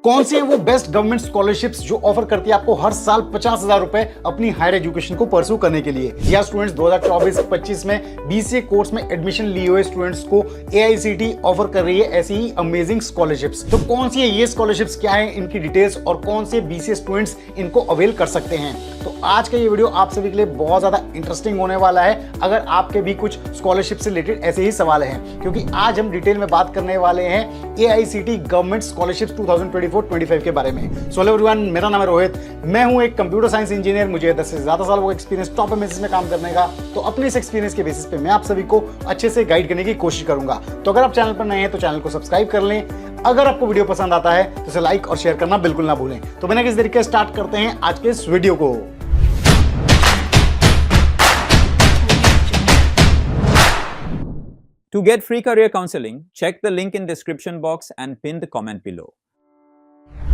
कौन सी है वो बेस्ट गवर्नमेंट स्कॉलरशिप्स जो ऑफर करती है आपको हर साल 50,000 रुपए अपनी हायर एजुकेशन को परस्यू करने के लिए। या स्टूडेंट्स 2024-25 में बीसीए कोर्स में एडमिशन लिए हुए स्टूडेंट्स को एआईसीटी ऑफर कर रही है ऐसी ही अमेजिंग स्कॉलरशिप्स। तो कौन सी है ये स्कॉलरशिप्स, क्या है इनकी डिटेल्स और कौन से बीसीए स्टूडेंट्स इनको अवेल कर सकते हैं। तो आज का ये वीडियो आप सभी के लिए बहुत ज्यादा इंटरेस्टिंग होने वाला है अगर आपके भी कुछ स्कॉलरशिप से रिलेटेड ऐसे ही सवाल हैं, क्योंकि आज हम डिटेल में बात करने वाले हैं एआईसीटी गवर्नमेंट स्कॉलरशिप 2024-25 के बारे में। सो हेलो एवरीवन, मेरा नाम है रोहित, मैं हूं एक कंप्यूटर साइंस इंजीनियर। मुझे 10 से ज्यादा साल वो एक्सपीरियंस टॉप एमएनसीज में काम करने का। तो अपने इस एक्सपीरियंस के बेसिस पे मैं आप सभी को अच्छे से गाइड करने की कोशिश करूंगा। तो अगर आप चैनल पर नए हैं तो चैनल को सब्सक्राइब कर लें। अगर आपको वीडियो पसंद आता है तो इसे लाइक और शेयर करना बिल्कुल ना भूलें। तो बिना किसी तरीके स्टार्ट करते हैं आज के इस वीडियो को। To get free career counseling, check the link in description box and pin the comment below.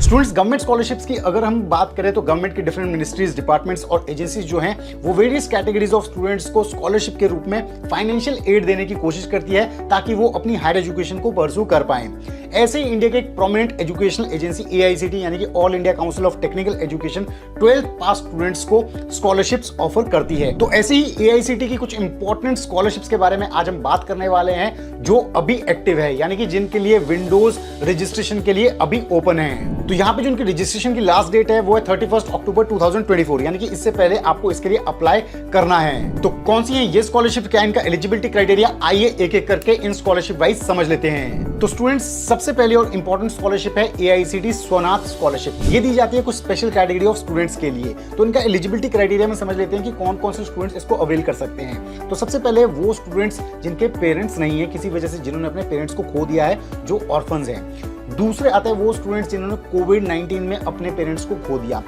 Students, government scholarships की अगर हम बात करें तो गवर्नमेंट के डिफरेंट मिनिस्ट्रीज, डिपार्टमेंट्स और एजेंसीज जो हैं वो वेरियस कैटेगरीज ऑफ स्टूडेंट्स को स्कॉलरशिप के रूप में फाइनेंशियल एड देने की कोशिश करती है ताकि वो अपनी हायर एजुकेशन को परस्यू कर पाएं। ऐसे ही इंडिया के एक प्रोमिनेंट एजुकेशनल एजेंसी एआईसीटी यानी कि all India council of technical education 12th pass students को स्कॉलरशिप्स ऑफर करती है। तो ऐसे ही एआईसीटी की कुछ इंपॉर्टेंट स्कॉलरशिप्स के बारे में आज हम बात करने वाले हैं जो अभी एक्टिव है, यानी कि जिनके लिए विंडोज रजिस्ट्रेशन के लिए अभी ओपन है। तो यहाँ पे जो उनकी रजिस्ट्रेशन की लास्ट डेट है वो है 31 अक्टूबर 2024, यानी कि इससे पहले आपको इसके लिए अप्लाई करना है। तो कौन सी है ये स्कॉलरशिप, क्या इनका एलिजिबिलिटी क्राइटेरिया, आइए एक एक करके इन स्कॉलरशिप वाइज समझ लेते हैं। तो स्टूडेंट्स, सबसे पहले और इंपॉर्टेंट स्कॉलरशिप है एआईसीटी स्वनाथ स्कॉलरशिप। ये दी जाती है कुछ स्पेशल कैटेगरी ऑफ स्टूडेंट्स के लिए। तो इनका एलिजिबिलिटी क्राइटेरिया में समझ लेते हैं कि कौन कौन से स्टूडेंट्स इसको अवेल कर सकते हैं। तो सबसे पहले वो स्टूडेंट्स जिनके पेरेंट्स नहीं है, किसी वजह से जिन्होंने अपने पेरेंट्स को खो दिया है, जो ऑर्फन्स हैं। दूसरे आते हैं वो स्टूडेंट्स जिन्होंने कोविड-19 में अपने पेरेंट्स को खो दिया।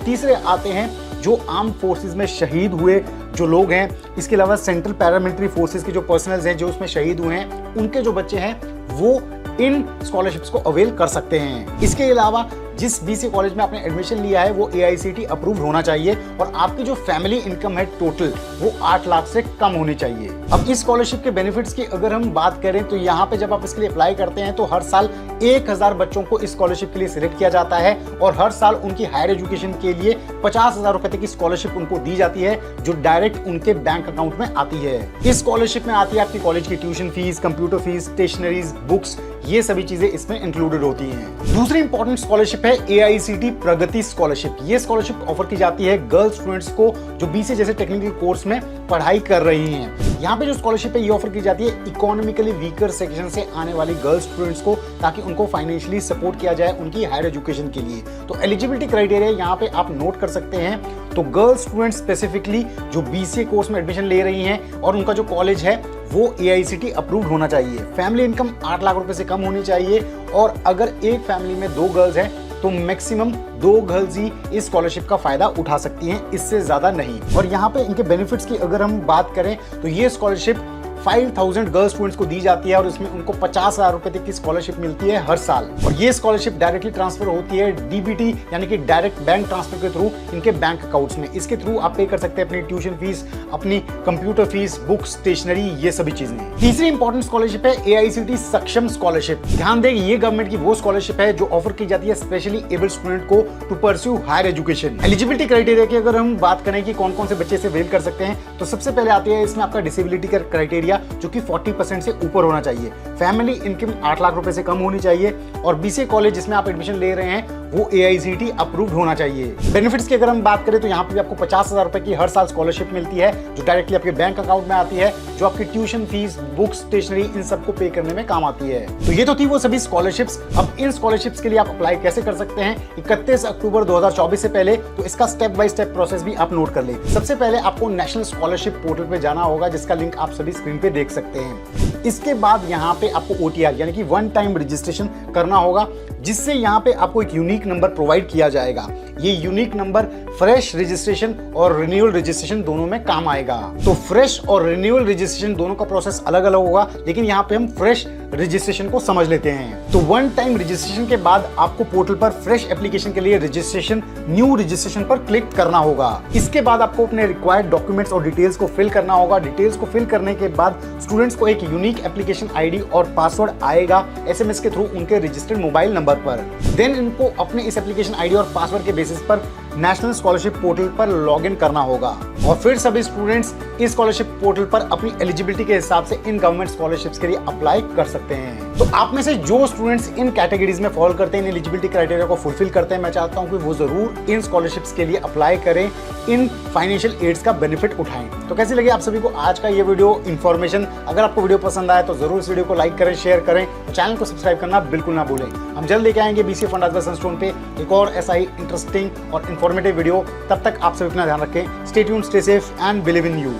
तीसरे आते हैं जो आर्म फोर्सेस में शहीद हुए जो लोग हैं। इसके अलावा सेंट्रल पैरामिलिट्री फोर्सेस के जो पर्सनल्स हैं जो उसमें शहीद हुए हैं, उनके जो बच्चे हैं वो इन स्कॉलरशिप्स को अवेल कर सकते हैं। इसके अलावा जिस बीसीए कॉलेज में आपने एडमिशन लिया है वो एआईसीटी अप्रूव्ड होना चाहिए और आपकी जो फैमिली इनकम है टोटल वो 8 लाख से कम होनी चाहिए। अब इस स्कॉलरशिप के बेनिफिट्स की अगर हम बात करें तो यहाँ पे जब आप इसके लिए अप्लाई करते हैं तो हर साल 1000 बच्चों को इस स्कॉलरशिप के लिए सिलेक्ट किया जाता है और हर साल उनकी हायर एजुकेशन के लिए 50,000 रुपए तक की स्कॉलरशिप उनको दी जाती है जो डायरेक्ट उनके बैंक अकाउंट में आती है। इस स्कॉलरशिप में आती है आपकी कॉलेज की tuition fees, computer fees, stationeries, books, ये सभी चीजें इसमें इंक्लूडेड होती हैं। दूसरी इंपॉर्टेंट स्कॉलरशिप है एआईसीटी प्रगति स्कॉलरशिप। ये स्कॉलरशिप ऑफर की जाती है गर्ल्स स्टूडेंट्स को जो बीसीए जैसे टेक्निकल कोर्स में पढ़ाई कर रही हैं। यहाँ पे जो स्कॉलरशिप है ये ऑफर की जाती है इकोनॉमिकली वीकर सेक्शन से आने वाली गर्ल्स स्टूडेंट्स को, ताकि उनको फाइनेंशियली सपोर्ट किया जाए उनकी हायर एजुकेशन के लिए। तो एलिजिबिलिटी क्राइटेरिया यहाँ पे आप नोट कर सकते हैं। तो गर्ल्स स्टूडेंट्स स्पेसिफिकली जो बीसीए कोर्स में एडमिशन ले रही हैं और उनका जो कॉलेज है वो एआईसीटी अप्रूव्ड होना चाहिए। फैमिली इनकम 8 लाख रुपए से कम होनी चाहिए और अगर एक फैमिली में 2 गर्ल्स हैं तो मैक्सिमम 2 गर्ल्स ही इस स्कॉलरशिप का फायदा उठा सकती हैं, इससे ज्यादा नहीं। और यहाँ पे इनके बेनिफिट्स की अगर हम बात करें तो ये स्कॉलरशिप 5000 गर्ल्स स्टूडेंट्स को दी जाती है और इसमें उनको 50,000 रुपए तक की स्कॉलरशिप मिलती है हर साल। और ये स्कॉलरशिप डायरेक्टली ट्रांसफर होती है डीबीटी यानी कि डायरेक्ट बैंक ट्रांसफर के थ्रू इनके बैंक अकाउंट्स में। इसके थ्रू आप पे कर सकते हैं अपनी ट्यूशन फीस, अपनी कंप्यूटर फीस, बुक्स, स्टेशनरी, ये सभी चीजें। तीसरी इंपॉर्टेंट स्कॉलरशिप है एआईसीटी सक्षम स्कॉलरशिप। ध्यान दें, ये गवर्नमेंट की वो स्कॉलरशिप है जो ऑफर की जाती है स्पेशली एबल्ड स्टूडेंट को to pursue higher education. Eligibility criteria की अगर हम बात करें कि कौन कौन से बच्चे से अवेल कर सकते हैं तो सबसे पहले आती है इसमें आपका डिसेबिलिटी का क्राइटेरिया जो कि 40% से ऊपर होना चाहिए। फैमिली इनकम 8 लाख रुपए से कम होनी चाहिए और बीसीए कॉलेज जिसमें आप एडमिशन ले रहे हैं वो एआईसीटी अप्रूव्ड होना चाहिए। बेनिफिट्स की अगर हम बात करें तो यहाँ पे आपको 50,000 रुपए की हर साल स्कॉलरशिप मिलती है जो डायरेक्टली आपके बैंक अकाउंट में आती है, जो आपकी ट्यूशन फीस, बुक्स, स्टेशनरी इन सबको पे करने में काम आती है। तो ये तो थी वो सभी स्कॉलरशिप्स। अब इन स्कॉलरशिप्स के लिए आप अप्लाई कैसे कर सकते हैं 31 अक्टूबर 2024 से पहले, तो इसका स्टेप बाय स्टेप प्रोसेस भी आप नोट कर ले। सबसे पहले आपको नेशनल स्कॉलरशिप पोर्टल पे जाना होगा जिसका लिंक आप सभी स्क्रीन पे देख सकते हैं। इसके बाद यहाँ पे आपको ओटीआर यानी कि 1 टाइम रजिस्ट्रेशन करना होगा, जिससे यहाँ पे आपको एक यूनिक नंबर प्रोवाइड किया जाएगा। ये यूनिक नंबर फ्रेश रजिस्ट्रेशन और रिन्यूअल रजिस्ट्रेशन दोनों में काम आएगा। तो फ्रेश और रिन्यूअल रजिस्ट्रेशन दोनों का प्रोसेस अलग अलग होगा, लेकिन यहाँ पे हम फ्रेश रजिस्ट्रेशन को समझ लेते हैं। तो 1 टाइम रजिस्ट्रेशन के बाद आपको पोर्टल पर फ्रेश एप्लीकेशन के लिए रजिस्ट्रेशन न्यू रजिस्ट्रेशन पर क्लिक करना होगा। इसके बाद आपको अपने रिक्वायर्ड डॉक्यूमेंट्स और डिटेल्स को फिल करना होगा। डिटेल्स को फिल करने के बाद स्टूडेंट्स को एक यूनिक यूनिक एप्लीकेशन आईडी और पासवर्ड आएगा एसएमएस के थ्रू उनके रजिस्टर्ड मोबाइल नंबर पर। देन इनको अपने इस एप्लीकेशन आईडी और पासवर्ड के बेसिस पर नेशनल स्कॉलरशिप पोर्टल पर लॉगिन करना होगा और फिर सभी स्टूडेंट्स इस स्कॉलरशिप पोर्टल पर अपनी एलिजिबिलिटी के हिसाब से इन गवर्नमेंट स्कॉलरशिप्स के लिए अप्लाई कर सकते हैं। तो आप में से जो स्टूडेंट्स इन कैटेगरीज में फॉलो करते हैं, इन एलिजिबिलिटी क्राइटेरिया को फुलफिल करते हैं, मैं चाहता हूं कि वो जरूर इन स्कॉलरशिप्स के लिए अप्लाई करें, इन फाइनेंशियल एड्स का बेनिफिट उठाएं। तो कैसी लगी आप सभी को आज का ये वीडियो इन्फॉर्मेशन? अगर आपको वीडियो पसंद आए तो जरूर इस वीडियो को लाइक करें, शेयर करें और चैनल को सब्सक्राइब करना बिल्कुल ना भूलें। हम जल्द लेके आएंगे बीसीए फंड एडवाइस सनस्टोन पे एक और ऐसा ही इंटरेस्टिंग और इन्फॉर्मेटिव वीडियो। तब तक आप सभी अपना ध्यान रखें। Stay tuned, stay safe and believe in you.